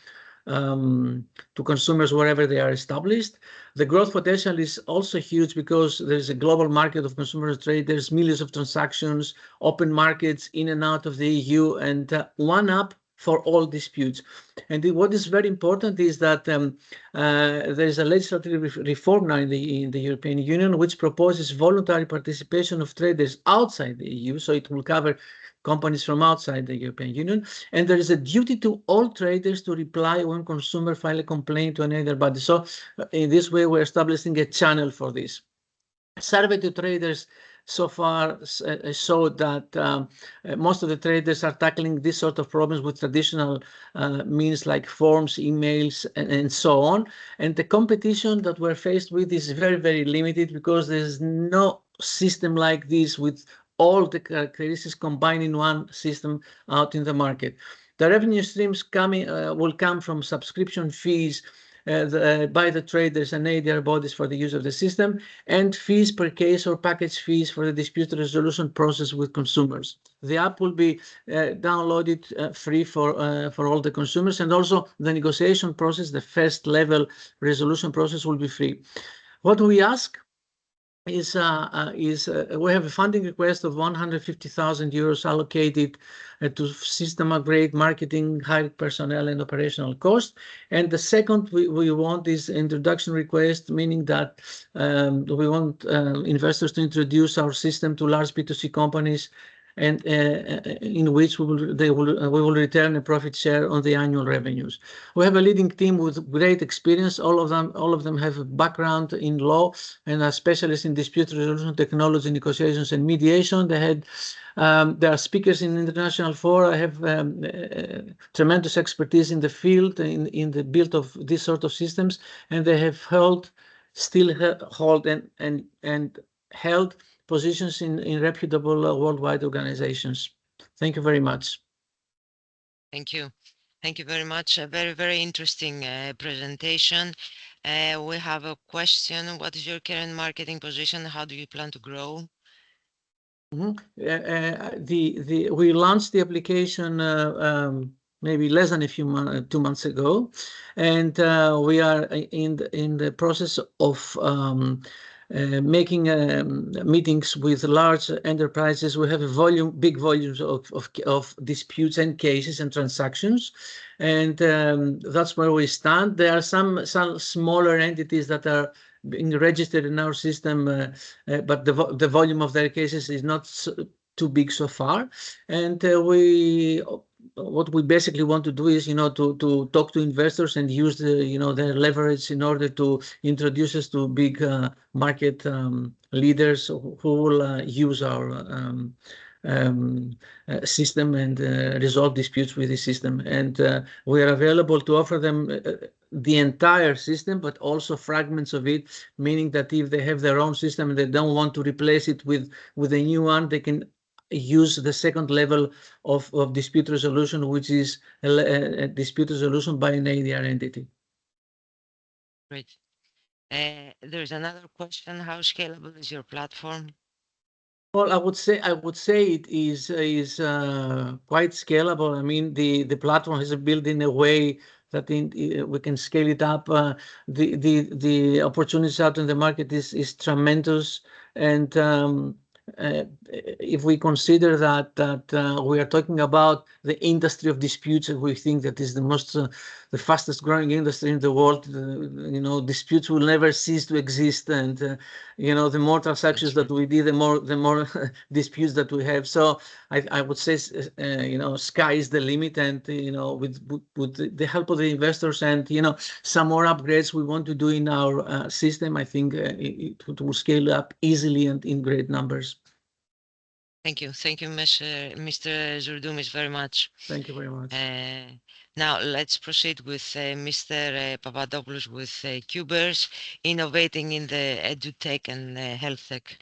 consumers wherever they are established. The growth potential is also huge because there's a global market of consumer traders, millions of transactions, open markets in and out of the EU, and one app for all disputes. And what is very important is that there is a legislative reform now in the European Union which proposes voluntary participation of traders outside the EU, so it will cover companies from outside the European Union, and there is a duty to all traders to reply when consumers file a complaint to any other body. So in this way, we're establishing a channel for this. Survey to traders so far showed that most of the traders are tackling this sort of problems with traditional means like forms, emails, and so on. And the competition that we're faced with is very, very limited because there's no system like this with all the characteristics combined in one system out in the market. The revenue streams will come from subscription fees by the traders and ADR bodies for the use of the system, and fees per case or package fees for the dispute resolution process with consumers. The app will be downloaded free for all the consumers, and also the negotiation process, the first level resolution process, will be free. What we ask is we have a funding request of 150,000 euros allocated to system upgrade, marketing, hired personnel, and operational cost. And the second we want is introduction request, meaning that we want investors to introduce our system to large B2C companies, and in which we will return a profit share on the annual revenues. We have a leading team with great experience. All of them have a background in law and are specialists in dispute resolution technology, negotiations, and mediation. They are speakers in international fora. I have tremendous expertise in the field, in the build of this sort of systems, and they have still hold and held positions in reputable worldwide organizations. Thank you very much. Thank you. Thank you very much. A very, very interesting presentation. We have a question. What is your current marketing position? How do you plan to grow? We launched the application maybe less than 2 months ago, and we are in the process of making meetings with large enterprises. We have big volumes of disputes and cases and transactions, and that's where we stand. There are some smaller entities that are being registered in our system, but the volume of their cases is not too big so far. And what we basically want to do is, to talk to investors and use their leverage in order to introduce us to big market leaders who will use our system and resolve disputes with the system. And we are available to offer them the entire system, but also fragments of it, meaning that if they have their own system and they don't want to replace it with a new one, they can use the second level of dispute resolution, which is a dispute resolution by an ADR entity. Great. There's another question. How scalable is your platform? Well, I would say it is quite scalable. I mean, the platform is built in a way that we can scale it up. The opportunities out in the market is tremendous, and if we consider that we are talking about the industry of disputes, and we think that is the fastest growing industry in the world, disputes will never cease to exist, and the more transactions that we do, the more disputes that we have. So I would say sky is the limit, and with the help of the investors and some more upgrades we want to do in our system, I think it will scale up easily and in great numbers. Thank you, Mr. Zourdoumis, very much. Thank you very much. Now let's proceed with Mr. Papadopoulos with Cubers, innovating in the edutech and health tech.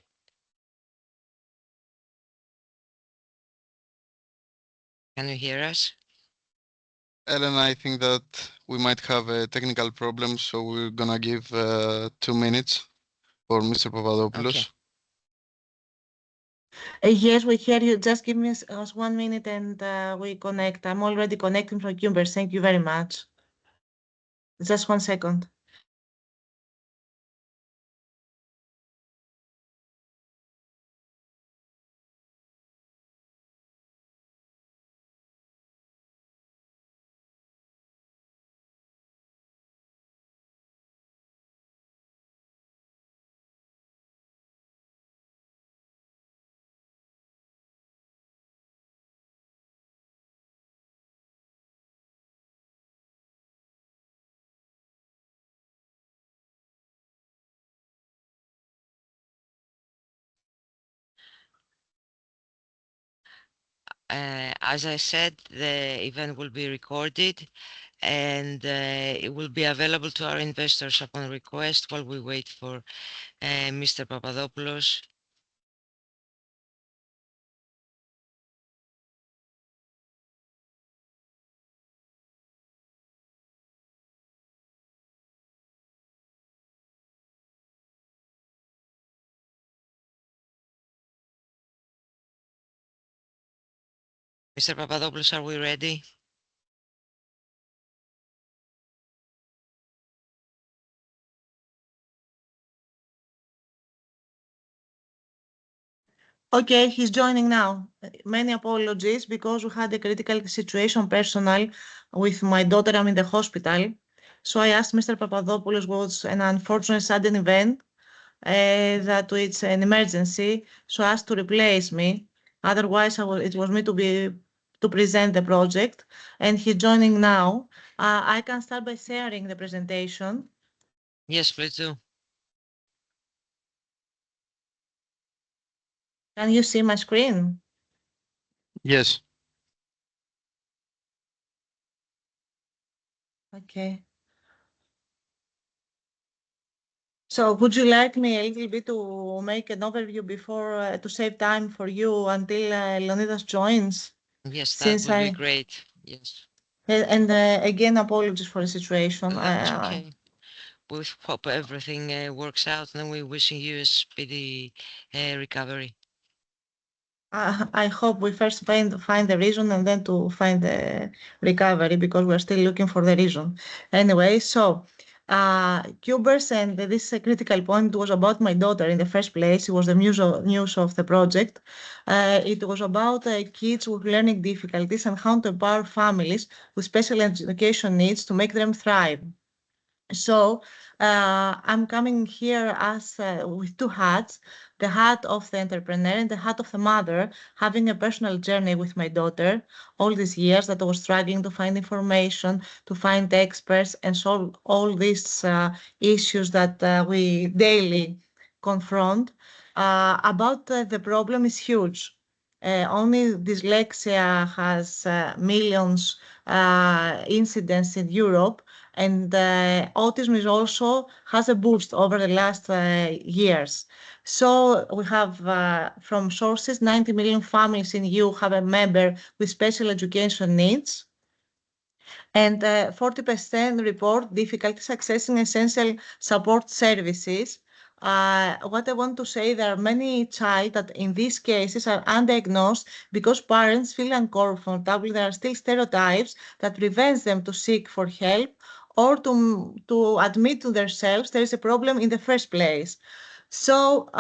Can you hear us? Elena, I think that we might have a technical problem, so we're gonna give 2 minutes for Mr. Papadopoulos. Okay. Yes, we hear you. Just give me us 1 minute and we connect. I'm already connecting from Cubers. Thank you very much. Just 1 second. As I said, the event will be recorded and it will be available to our investors upon request while we wait for Mr. Papadopoulos. Mr. Papadopoulos, are we ready? Okay, he's joining now. Many apologies because we had a critical situation personal with my daughter. I'm in the hospital. So I asked Mr. Papadopoulos was an unfortunate sudden event that it's an emergency. So I asked to replace me. Otherwise, it was me to present the project. And he's joining now. I can start by sharing the presentation. Yes, please do. Can you see my screen? Yes. Okay. So would you like me a little bit to make an overview before to save time for you until Leonidas joins? Yes, that Since would be great. Yes. And again, apologies for the situation. That's okay. We hope everything works out, and we're wishing you a speedy recovery. I hope we first find the reason and then to find the recovery because we're still looking for the reason. Anyway, so Cubers, and this is a critical point, was about my daughter in the first place. It was the news of the project. It was about kids with learning difficulties and how to empower families with special education needs to make them thrive. So I'm coming here as with two hats, the hat of the entrepreneur and the hat of the mother, having a personal journey with my daughter all these years that I was struggling to find information, to find experts and solve all these issues that we daily confront. About the problem is huge. Only dyslexia has millions incidents in Europe, and autism is also has a boost over the last years. So we have from sources 90 million families in EU have a member with special education needs, and 40% report difficulties accessing essential support services. What I want to say, there are many child that in these cases are undiagnosed because parents feel uncomfortable. There are still stereotypes that prevents them to seek for help or to admit to themselves there is a problem in the first place. So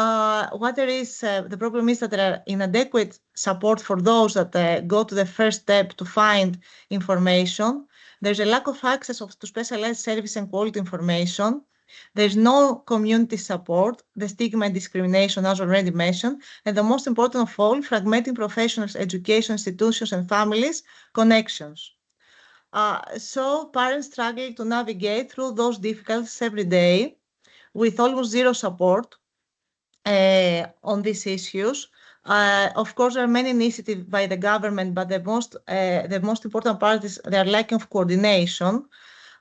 what there is, the problem is that there are inadequate support for those that go to the first step to find information. There's a lack of access to specialized service and quality information. There's no community support, the stigma and discrimination, as already mentioned, and the most important of all, fragmenting professionals, education institutions, and families' connections. So parents struggle to navigate through those difficulties every day with almost zero support on these issues. Of course, there are many initiatives by the government, but the most important part is their lack of coordination.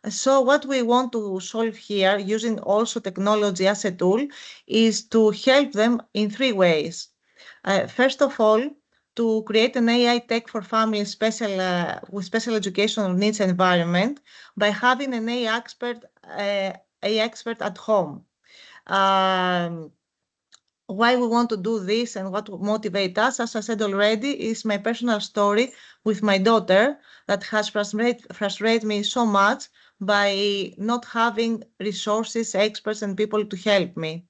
So what we want to solve here, using also technology as a tool, is to help them in three ways. First of all, to create an AI tech for families with special educational needs environment by having an AI expert at home. Why we want to do this and what motivates us, as I said already, is my personal story with my daughter that has frustrated me so much by not having resources, experts, and people to help me.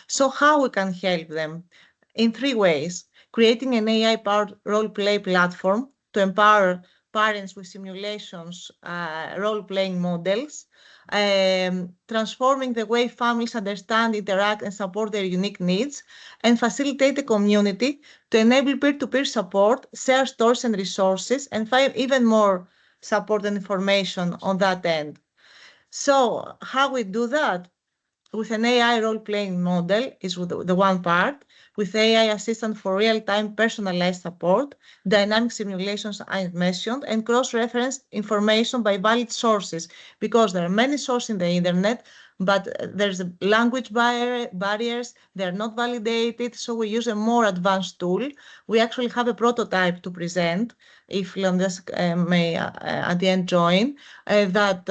So how we can help them? In three ways: creating an AI-powered role-play platform to empower parents with simulations, role-playing models, transforming the way families understand, interact, and support their unique needs, and facilitate a community to enable peer-to-peer support, share stories and resources, and find even more support and information on that end. So how we do that? With an AI role-playing model is the one part. with AI assistant for real-time personalized support, dynamic simulations I mentioned, and cross-referenced information by valid sources, because there are many sources in the internet, but there's a language barriers, they're not validated, so we use a more advanced tool. We actually have a prototype to present, if Leonidas may at the end join, that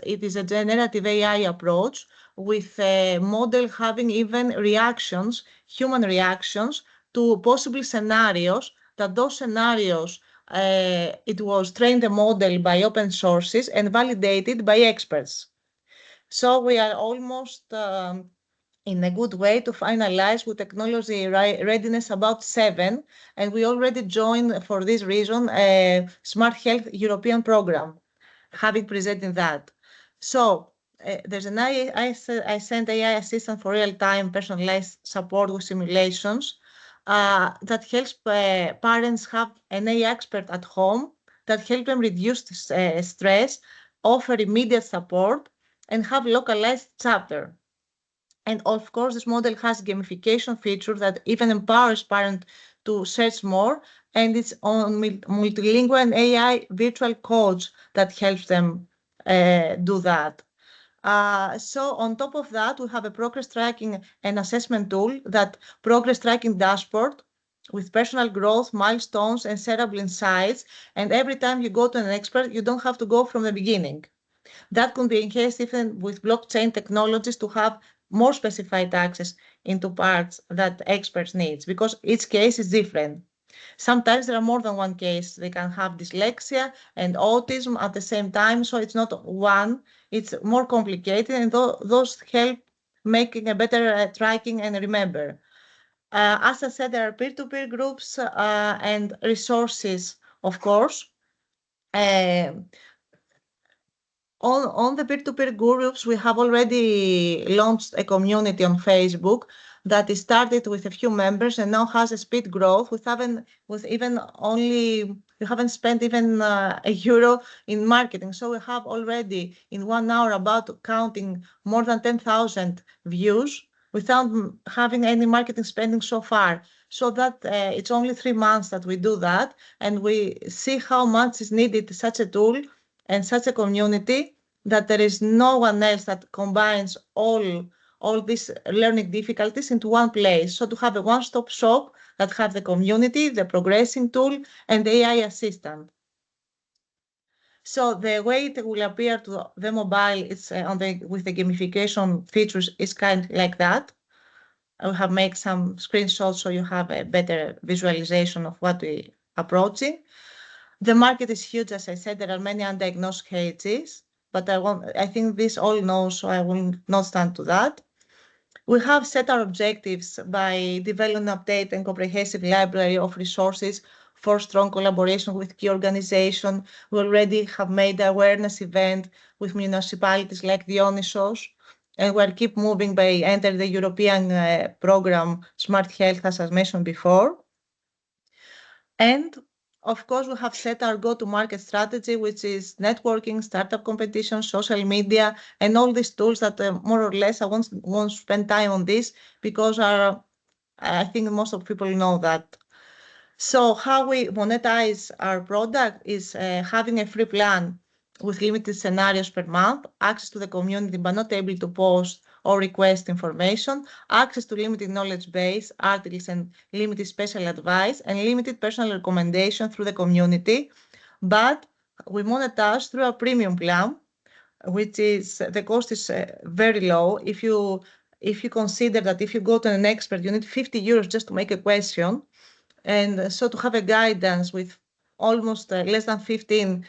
it is a generative AI approach with a model having even reactions, human reactions to possible scenarios, that those scenarios, it was trained a model by open sources and validated by experts. So we are almost in a good way to finalize with technology readiness about 7, and we already joined for this reason a Smart Health European program, having presented that. So there's an I sent AI assistant for real-time personalized support with simulations that helps parents have an AI expert at home that help them reduce stress, offer immediate support, and have localized chapter. And of course, this model has gamification feature that even empowers parents to search more, and it's on multilingual and AI virtual coach that helps them do that. So on top of that, we have a progress tracking and assessment tool, that progress tracking dashboard with personal growth, milestones, and shareable insights. And every time you go to an expert, you don't have to go from the beginning. That could be enhanced even with blockchain technologies to have more specified access into parts that experts need, because each case is different. Sometimes there are more than one case. They can have dyslexia and autism at the same time, so it's not one, it's more complicated, and those help making a better tracking and remember. As I said, there are peer-to-peer groups and resources, of course. On the peer-to-peer groups, we have already launched a community on Facebook that is started with a few members and now has a speed growth. We haven't spent even €1 in marketing. So we have already in 1 hour about counting more than 10,000 views without having any marketing spending so far. So that it's only 3 months that we do that, and we see how much is needed such a tool and such a community, that there is no one else that combines all these learning difficulties into one place. So to have a one-stop shop that have the community, the progressing tool, and the AI assistant. So the way it will appear to the mobile is with the gamification features is kind of like that. I have made some screenshots so you have a better visualization of what we're approaching. The market is huge, as I said. There are many undiagnosed cases, but I think this all knows, so I will not stand to that. We have set our objectives by developing an update and comprehensive library of resources for strong collaboration with key organizations. We already have made the awareness event with municipalities like Dionysos, and we'll keep moving by enter the European program Smart Health, as I mentioned before. And of course, we have set our go-to-market strategy, which is networking, startup competition, social media, and all these tools that more or less I won't spend time on this, because I think most of people know that. So how we monetize our product is having a free plan with limited scenarios per month, access to the community but not able to post or request information, access to limited knowledge base, articles and limited special advice, and limited personal recommendation through the community. But we monetize through a premium plan, which is the cost is very low. If you consider that if you go to an expert, you need €50 just to make a question. And so to have a guidance with almost less than €15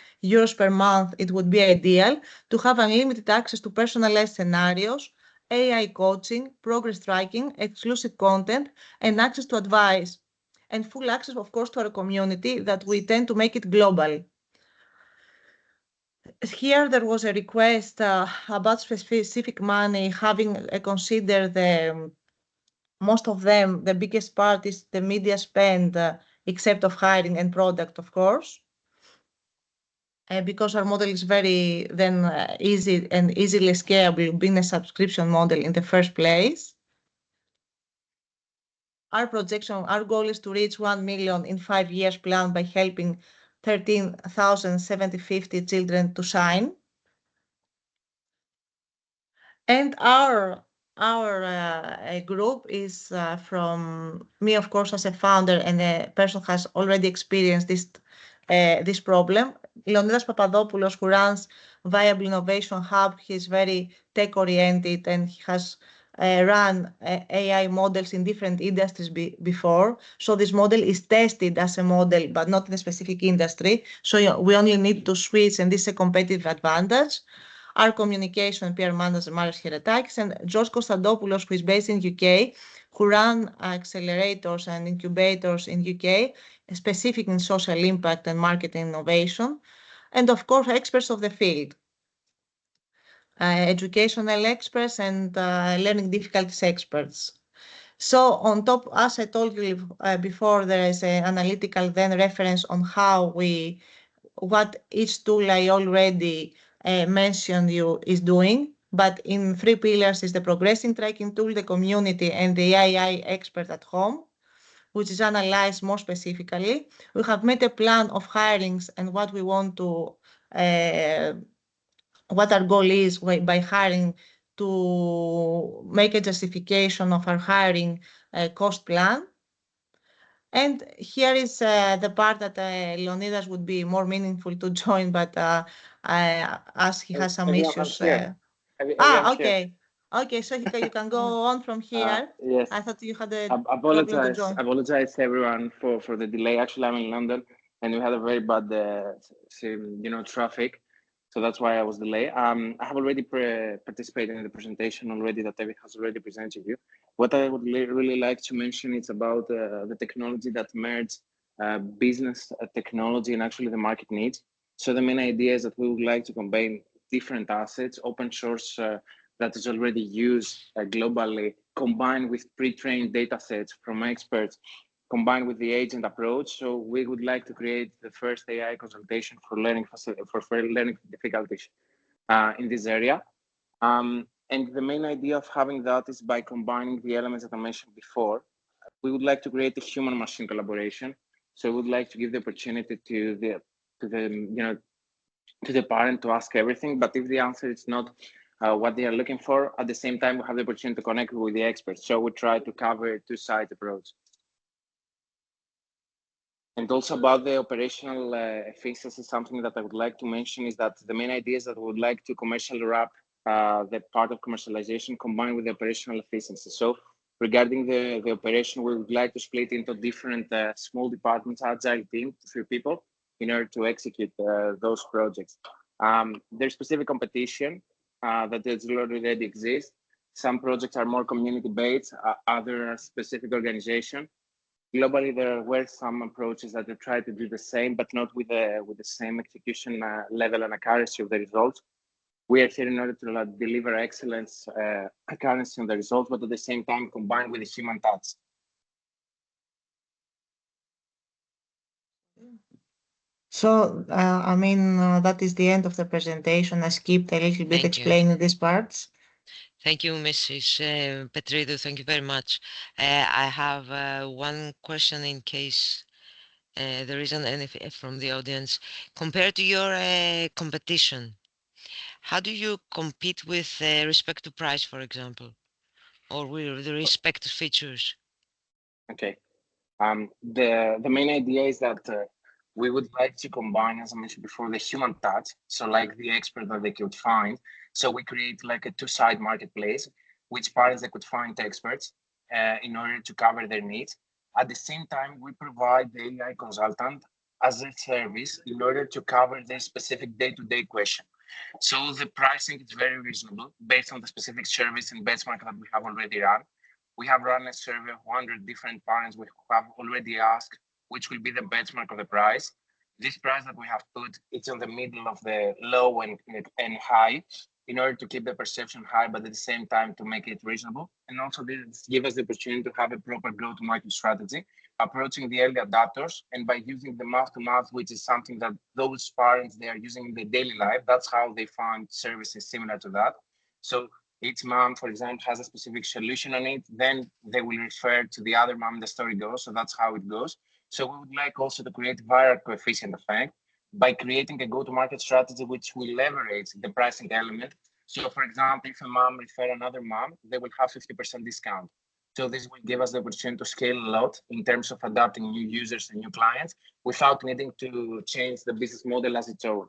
per month, it would be ideal. To have unlimited access to personalized scenarios, AI coaching, progress tracking, exclusive content, and access to advice. And full access, of course, to our community that we tend to make it global. Here there was a request about specific money, having considered most of them, the biggest part is the media spend, except of hiring and product, of course. Because our model is very easy and easily scalable, being a subscription model in the first place. our projection, our goal is to reach 1 million in 5 years plan by helping 13,750 children to sign. And our group is from me, of course, as a founder and a person who has already experienced this problem. Leonidas Papadopoulos, who runs Viable Innovation Hub, he's very tech-oriented and he has run AI models in different industries before. So this model is tested as a model, but not in a specific industry. So we only need to switch, and this is a competitive advantage. Our communication PR manager, Marios Heretakis, and George Konstantopoulos, who is based in UK, who run accelerators and incubators in UK, specific in social impact and market innovation, and of course, experts of the field, educational experts and learning difficulties experts. So on top, as I told you before, there is an analytical then reference on what each tool I already mentioned you is doing. But in 3 pillars is the progressing tracking tool, the community, and the AI expert at home, which is analyzed more specifically. We have made a plan of hirings and what we want to, what our goal is by hiring, to make a justification of our hiring cost plan. And here is the part that Leonidas would be more meaningful to join, but as he has some issues. Okay. Okay, so you can go on from here. Yes. I thought you had a problem to join. Apologize everyone for the delay. Actually, I'm in London and we had a very bad, traffic. So that's why I was delayed. I have already participated in the presentation already that David has already presented you. What I would really like to mention is about the technology that merges business technology and actually the market needs. So the main idea is that we would like to combine different assets, open source that is already used globally, combined with pre-trained data sets from experts, combined with the agent approach. So we would like to create the first AI consultation for learning difficulties in this area. And the main idea of having that is by combining the elements that I mentioned before. We would like to create a human-machine collaboration. So we would like to give the opportunity to the parent to ask everything. But if the answer is not what they are looking for, at the same time, we have the opportunity to connect with the experts. So we try to cover a two-side approach. And also about the operational efficiency, something that I would like to mention is that the main idea is that we would like to commercially wrap the part of commercialization combined with the operational efficiency. So regarding the operation, we would like to split into different small departments, agile team, 3 people, in order to execute those projects. There's specific competition that already exists. Some projects are more community-based, other specific organization. Globally, there were some approaches that they try to do the same, but not with the same execution level and accuracy of the results. We are here in order to deliver excellence, accuracy on the results, but at the same time combined with the human touch. So, that is the end of the presentation. I skipped a little bit explaining these parts. Thank you, Mrs. Petridou. Thank you very much. I have one question in case there isn't any from the audience. Compared to your competition, how do you compete with respect to price, for example, or with respect to features? Okay. The main idea is that we would like to combine, as I mentioned before, the human touch. So like the expert that they could find. So we create like a two-side marketplace, which parties they could find experts in order to cover their needs. At the same time, we provide the AI consultant as a service in order to cover their specific day-to-day question. So the pricing is very reasonable based on the specific service and benchmark that we have already run. We have run a survey of 100 different parents. We have already asked which will be the benchmark of the price. This price that we have put, it's on the middle of the low and high in order to keep the perception high, but at the same time to make it reasonable. And also this gives us the opportunity to have a proper go-to-market strategy, approaching the early adopters, and by using the mouth-to-mouth, which is something that those parents, they are using in their daily life. That's how they find services similar to that. So each mom, for example, has a specific solution on it, then they will refer to the other mom, the story goes. So that's how it goes. So we would like also to create viral coefficient effect by creating a go-to-market strategy which will leverage the pricing element. So for example, if a mom refer another mom, they will have 50% discount. So this will give us the opportunity to scale a lot in terms of adapting new users and new clients without needing to change the business model as its own.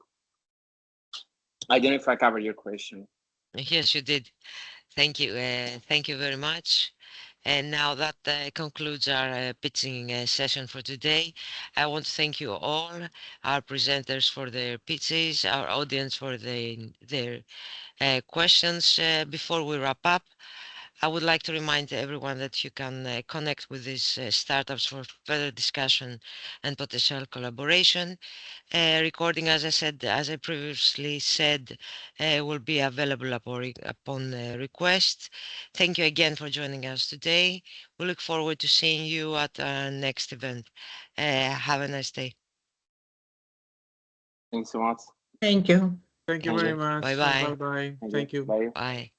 I don't know if I covered your question. Yes, you did. Thank you. Thank you very much. And now that concludes our pitching session for today. I want to thank you all, our presenters for their pitches, our audience for their questions. Before we wrap up, I would like to remind everyone that you can connect with these startups for further discussion and potential collaboration. Recording, as I previously said, will be available upon request. Thank you again for joining us today. We look forward to seeing you at our next event. Have a nice day. Thanks so much. Thank you. Thank you Thank very you. much. Bye bye. Bye bye. Thank you. Thank you. Bye. Bye.